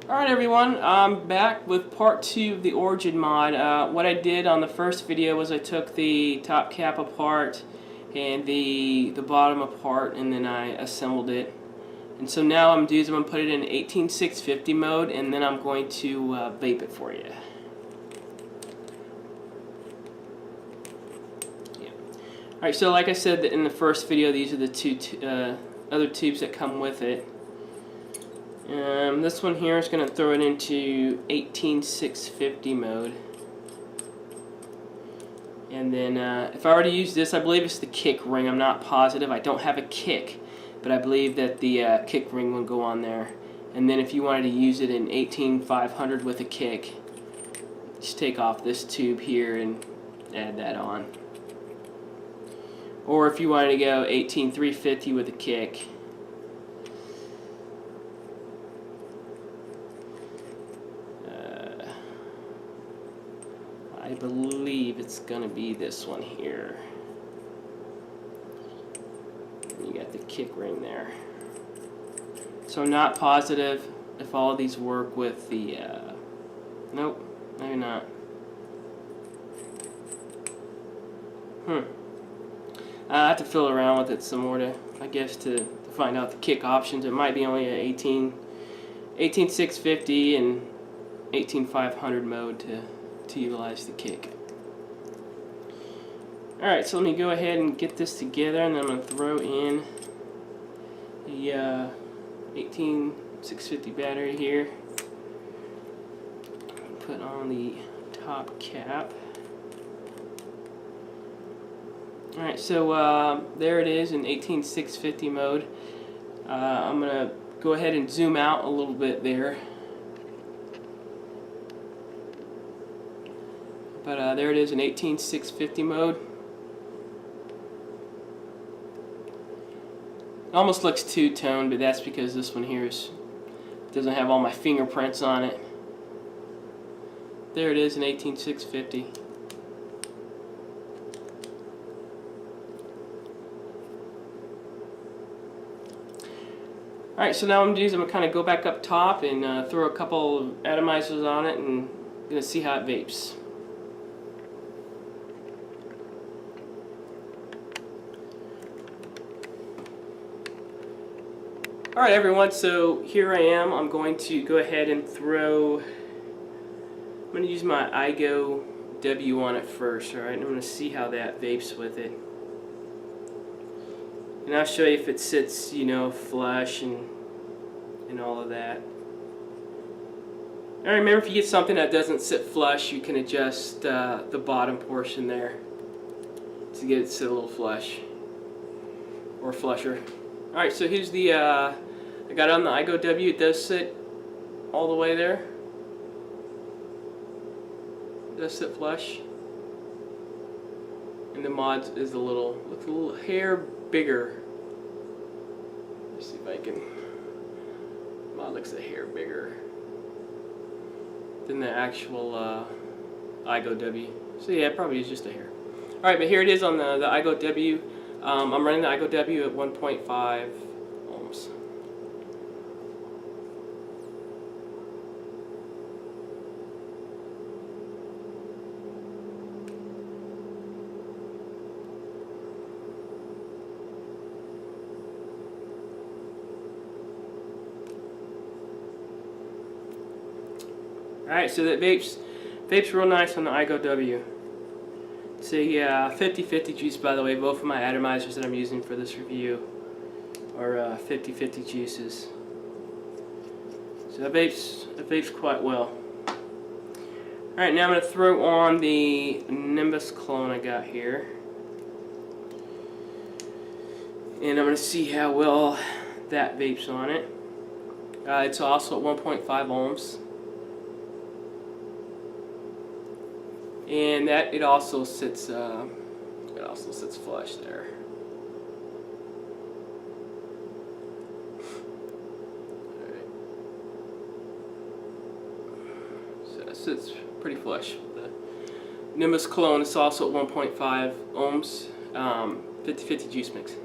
Alright everyone, I'm back with part 2 of the Origin mod. What I did on the first video was I took the top cap apart and the bottom apart, and then I assembled it. And so now I'm going to put it in 18650 mode, and then I'm going to vape it for you. Yeah. Alright, so like I said in the first video, these are the two other tubes that come with it. This one here is going to throw it into 18650 mode. And then if I were to use this, I believe it's the kick ring. I'm not positive. I don't have a kick, but I believe that the kick ring will go on there. And then if you wanted to use it in 18500 with a kick, just take off this tube here and add that on. Or if you wanted to go 18350 with a kick, I believe it's going to be this one here. You got the kick ring there. So I'm not positive if all of these work with the... nope, maybe not. I have to fiddle around with it some more to, I guess, to find out the kick options. It might be only a 18650 and 18500 mode to utilize the kick. Alright, so let me go ahead and get this together, and then I'm going to throw in the 18650 battery here. Put on the top cap. Alright, so there it is in 18650 mode. I'm going to go ahead and zoom out a little bit there. But there it is in 18650 mode. It almost looks two-tone, but that's because this one here doesn't have all my fingerprints on it. There it is in 18650. Alright, so now I'm going to kind of go back up top and throw a couple of atomizers on it, and I'm going to see how it vapes. Alright everyone, so here I am. I'm going to go ahead and I'm going to use my iGo W on it first, alright? I'm going to see how that vapes with it. And I'll show you if it sits, you know, flush and all of that. Alright, remember, if you get something that doesn't sit flush, you can adjust the bottom portion there to get it to sit a little flush or flusher. Alright, so here's the, I got it on the iGo W. It does sit all the way there. It does sit flush. And the mod is looks a little hair bigger. Let's see if I can, mod looks a hair bigger than the actual iGo W. So yeah, it probably is just a hair. Alright, but here it is on the iGo W. I'm running the iGo W at 1.5 ohms. Alright, so that vapes real nice on the iGo W. It's a 50-50 juice, by the way. Both of my atomizers that I'm using for this review are 50-50 juices. So it vapes quite well. Alright, now I'm going to throw on the Nimbus clone I got here. And I'm going to see how well that vapes on it. It's also at 1.5 ohms. And that it also sits flush there. Alright. So it sits pretty flush. The Nimbus clone is also at 1.5 ohms, 50-50 juice mix.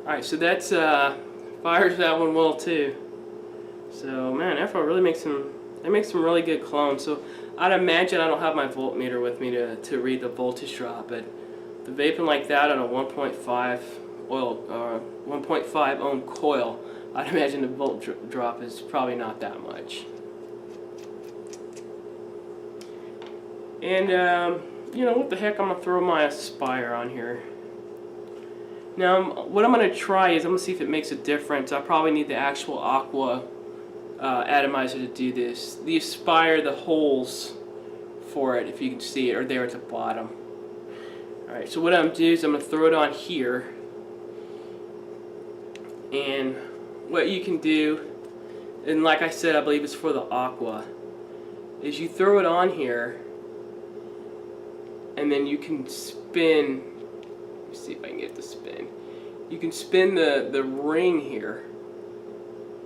Alright, so that's fires that one well too. So man, Afro really makes some really good clones. So I'd imagine I don't have my voltmeter with me to read the voltage drop, but the vaping like that on a 1.5 1.5 ohm coil, I'd imagine the volt drop is probably not that much. And you know what the heck, I'm gonna throw my Aspire on here. Now what I'm gonna try is I'm gonna see if it makes a difference. I probably need the actual Aqua atomizer to do this. The Aspire, the holes for it, if you can see it, are there at the bottom. Alright, so what I'm gonna do is I'm gonna throw it on here. And what you can do, and like I said, I believe it's for the Aqua, is you throw it on here and then you can spin. Let me see if I can get it to spin. You can spin the ring here.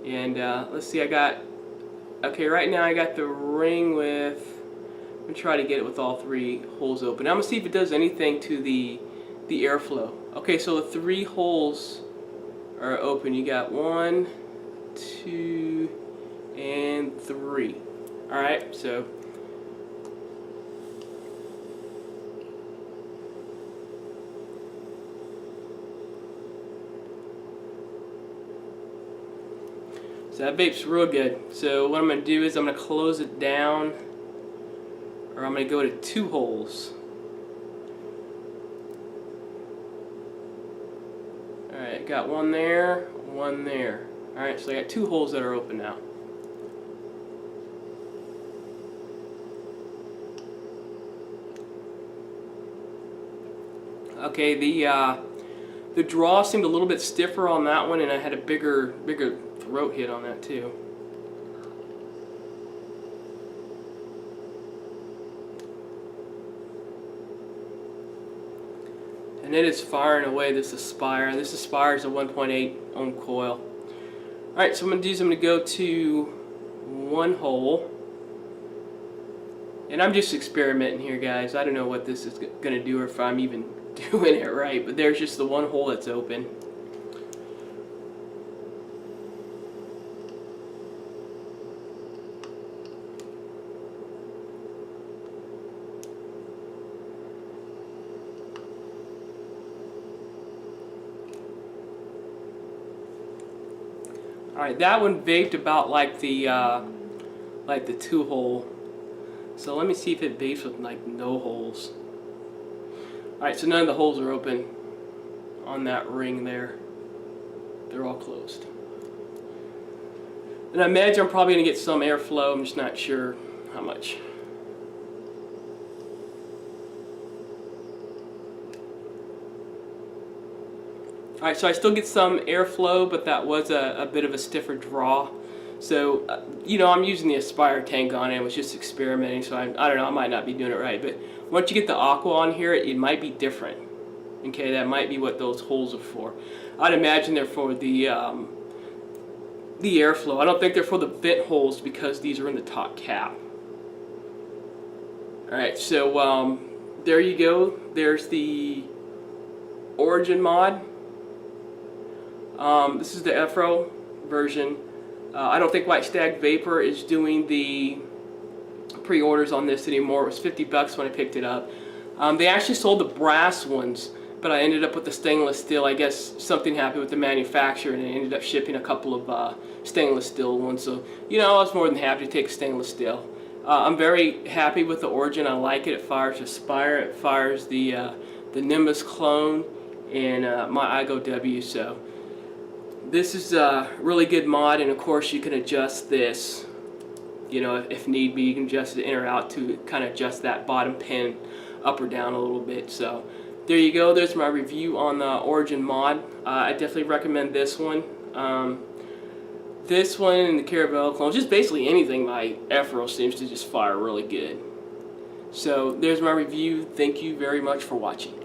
And let's see, okay, right now I got the ring with, I'm going to try to get it with all 3 holes open. I'm going to see if it does anything to the airflow. Okay, so the 3 holes are open. You got 1, 2, and 3. Alright, so that vape's real good. So what I'm going to do is I'm going to close it down, or I'm going to go to 2 holes. Alright, got 1 there, 1 there. Alright, so I got 2 holes that are open now. Okay, the draw seemed a little bit stiffer on that one, and I had a bigger throat hit on that too. And it is firing away this Aspire. This Aspire is a 1.8 ohm coil. Alright, so what I'm going to do is I'm going to go to 1 hole. And I'm just experimenting here, guys. I don't know what this is going to do or if I'm even doing it right. But there's just the 1 hole that's open. Alright, that one vaped about like the 2 hole. So let me see if it vapes with like no holes. Alright, so none of the holes are open on that ring there. They're all closed. And I imagine I'm probably going to get some airflow, I'm just not sure how much. Alright, so I still get some airflow, but that was a bit of a stiffer draw. So, you know, I'm using the Aspire tank on it. I was just experimenting, so I don't know, I might not be doing it right. But once you get the Aqua on here, it might be different. Okay, that might be what those holes are for. I'd imagine they're for the airflow. I don't think they're for the vent holes because these are in the top cap. Alright, so there you go. There's the Origin mod. This is the Afro version. I don't think White Stag Vapor is doing the pre-orders on this anymore. It was 50 bucks when I picked it up. They actually sold the brass ones, but I ended up with the stainless steel. I guess something happened with the manufacturer and they ended up shipping a couple of stainless steel ones. So, you know, I was more than happy to take stainless steel. I'm very happy with the Origin. I like it. It fires Aspire. It fires the Nimbus clone and my Igo W. So this is a really good mod, and of course you can adjust this, you know, if need be. You can adjust the in or out to kind of adjust that bottom pin up or down a little bit. So there you go. There's my review on the Origin mod. I definitely recommend this one. This one and the Caravelle clone, just basically anything by Afro seems to just fire really good. So there's my review. Thank you very much for watching.